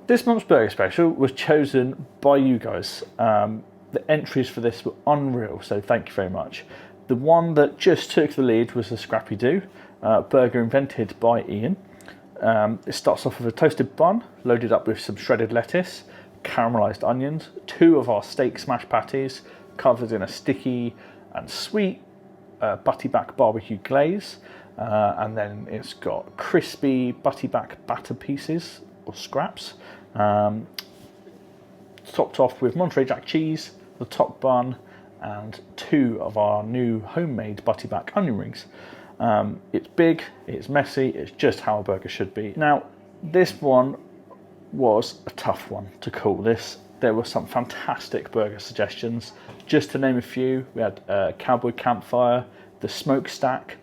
This month's burger special was chosen by you guys. The entries for this were unreal, so thank you very much. The one that just took the lead was the Scrappy Doo, burger invented by Ian. It starts off with a toasted bun, loaded up with some shredded lettuce, caramelised onions, 2 of our steak smash patties, covered in a sticky and sweet butty-back barbecue glaze, and then it's got crispy butty-back batter pieces, or scraps, topped off with Monterey Jack cheese, the top bun, and 2 of our new homemade butty-back onion rings. It's big, it's messy, it's just how a burger should be. Now, this one was a tough one to call this. There were some fantastic burger suggestions. Just to name a few, we had Cowboy Campfire, the Smokestack,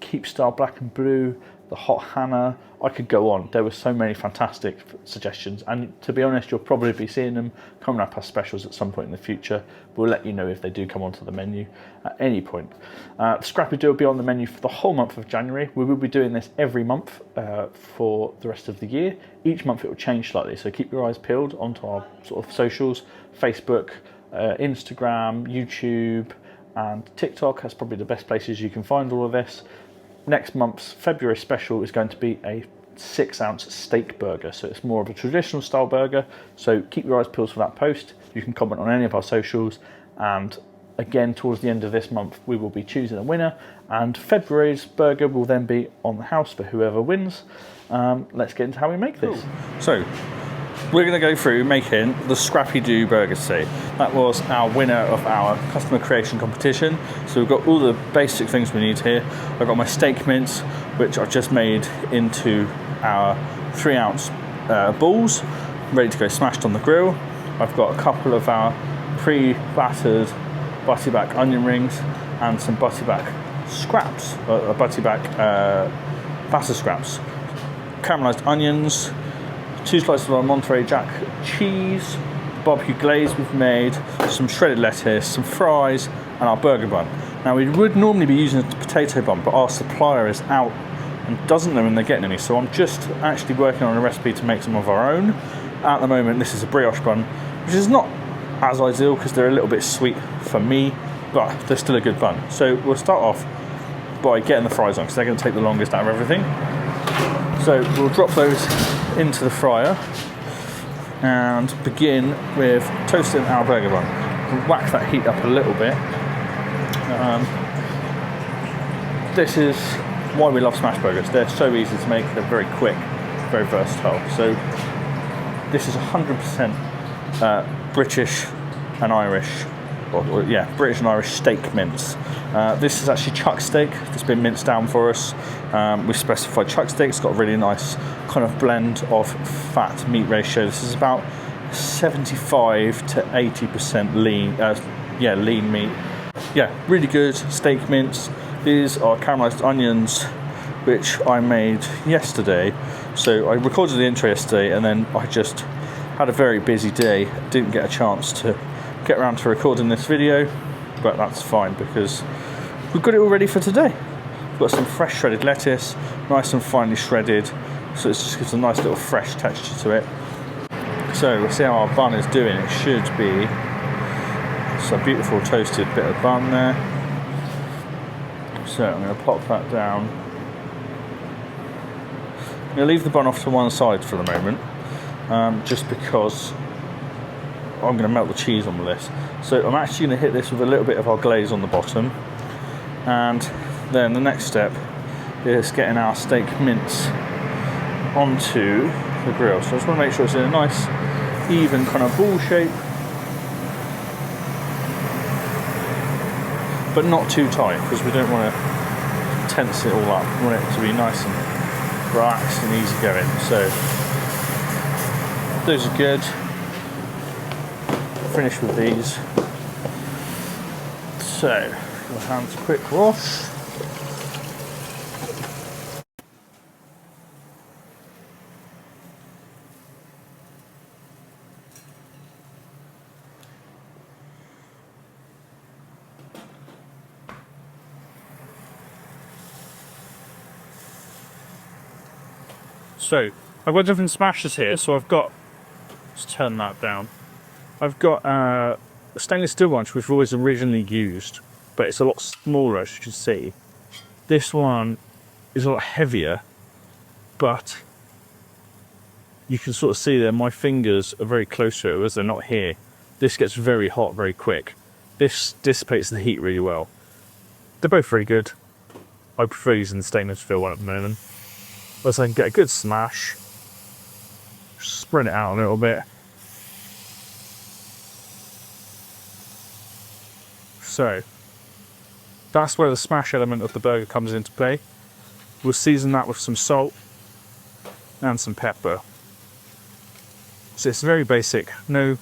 Keep Star Black and Blue, the Hot Hannah. I could go on. There were so many fantastic suggestions, and to be honest, you'll probably be seeing them coming up as specials at some point in the future. We'll let you know if they do come onto the menu at any point. Scrappy Doo will be on the menu for the whole month of January. We will be doing this every month for the rest of the year. Each month it will change slightly, so keep your eyes peeled onto our sort of socials, Facebook, Instagram, YouTube, and TikTok. That's probably the best places you can find all of this. Next month's February special is going to be a 6-ounce steak burger, so it's more of a traditional style burger, so keep your eyes peeled for that post. You can comment on any of our socials, and again towards the end of this month we will be choosing a winner, and February's burger will then be on the house for whoever wins. Let's get into how we make this. So we're going to go through making the Scrappy Doo burger today. That was our winner of our customer creation competition. So we've got all the basic things we need here. I've got my steak mince, which I've just made into our 3-ounce balls, ready to go smashed on the grill. I've got a couple of our pre-battered butty-back onion rings and some butty-back scraps, butty-back batter scraps. Caramelised onions, 2 slices of our Monterey Jack cheese, barbecue glaze we've made, some shredded lettuce, some fries, and our burger bun. Now we would normally be using a potato bun, but our supplier is out and doesn't know when they're getting any, so I'm just actually working on a recipe to make some of our own. At the moment this is a brioche bun, which is not as ideal because they're a little bit sweet for me, but they're still a good bun. So we'll start off by getting the fries on because they're going to take the longest out of everything. So we'll drop those into the fryer and begin with toasting our burger bun. We'll whack that heat up a little bit. This is why we love smash burgers. They're so easy to make, they're very quick, very versatile. So this is 100% British and Irish, British and Irish steak mince. This is actually chuck steak that's been minced down for us. We specified chuck steak. It's got a really nice kind of blend of fat meat ratio. This is about 75 to 80% lean, lean meat. Yeah, really good steak mince. These are caramelised onions, which I made yesterday. So I recorded the intro yesterday, and then I just had a very busy day. Didn't get a chance to get around to recording this video, but that's fine because we've got it all ready for today. We've got some fresh shredded lettuce, nice and finely shredded, so it just gives a nice little fresh texture to it. So we'll see how our bun is doing. It should be some beautiful toasted bit of bun there. So I'm going to pop that down. I'm going to leave the bun off to one side for the moment, just because I'm going to melt the cheese on this. So I'm actually going to hit this with a little bit of our glaze on the bottom, and then the next step is getting our steak mince onto the grill. So I just want to make sure it's in a nice even kind of ball shape, but not too tight because we don't want to tense it all up. We want it to be nice and relaxed and easy going. So those are good. Finish with these. So your hands a quick wash. So I've got different smashes here, so I've got, let's turn that down. I've got a stainless steel one, which was originally used, but it's a lot smaller, as you can see. This one is a lot heavier, but you can sort of see there my fingers are very close to it, whereas they're not here. This gets very hot very quick. This dissipates the heat really well. They're both very good. I prefer using the stainless steel one at the moment, as I can get a good smash, spread it out a little bit. So that's where the smash element of the burger comes into play. We'll season that with some salt and some pepper. So it's very basic, no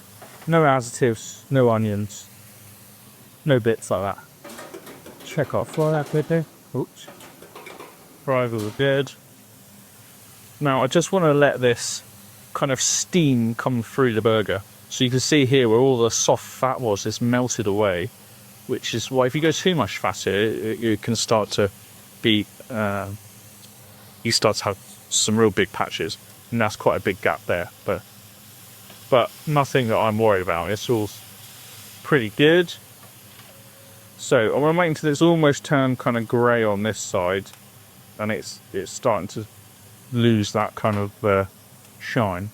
additives, no onions, no bits like that. Check our fry out there. Oops. Fry over good. Now I just want to let this kind of steam come through the burger. So you can see here where all the soft fat was, it's melted away, which is why if you go too much fat here, you can start to be, you start to have some real big patches, and that's quite a big gap there, but nothing that I'm worried about. It's all pretty good. So I'm waiting until it's almost turned kind of grey on this side, and it's starting to lose that kind of shine.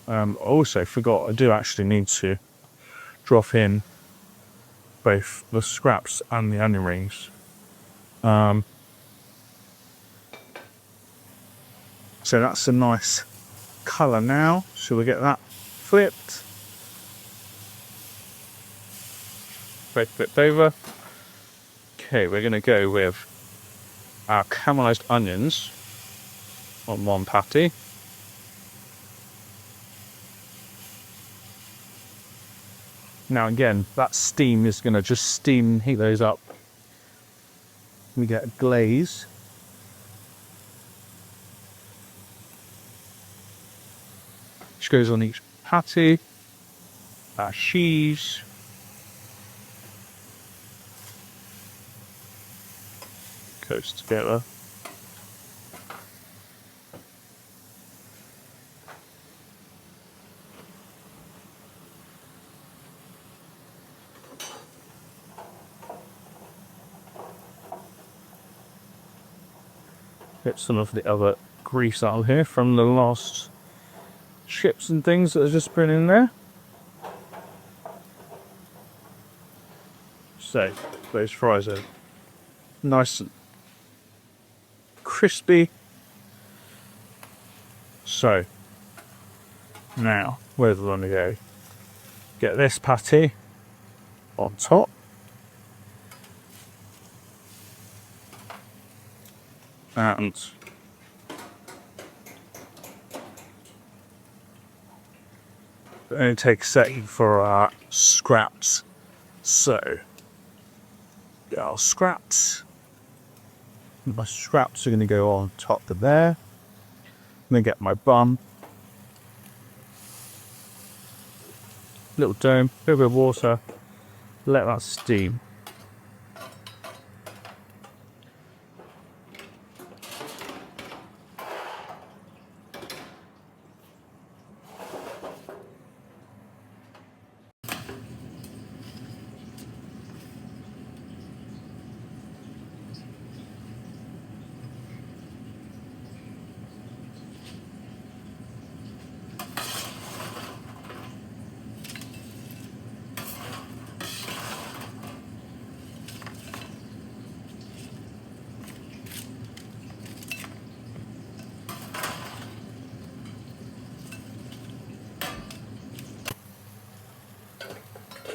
I also forgot I do actually need to drop in both the scraps and the onion rings. So that's a nice colour now. So we get that flipped. Both flipped over. Okay, we're going to go with our caramelised onions on one patty. Now again, that steam is going to just heat those up. We get a glaze. Which goes on each patty. Our cheese. Goes together. Get some of the other grease out of here from the last chips and things that have just been in there. So those fries are nice and crispy. So now where's the one to go? Get this patty on top. And it only takes a second for our scraps. So, get our scraps. My scraps are going to go on top of there. I'm going to get my bun. Little dome, a little bit of water. Let that steam.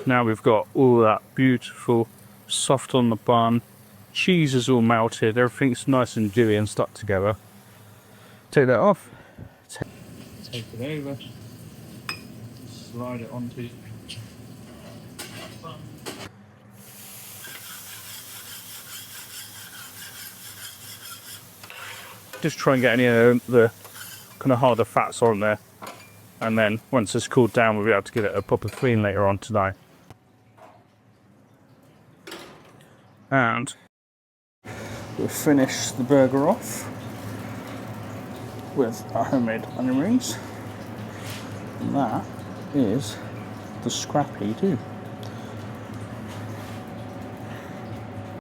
Now we've got all that beautiful soft on the bun, cheese is all melted, everything's nice and dewy and stuck together. Take that off, take it over, slide it onto bun. Just try and get any of the kind of harder fats on there, and then once it's cooled down we'll be able to give it a proper clean later on tonight. And we'll finish the burger off. with our homemade onion rings. And that is the Scrappy Doo.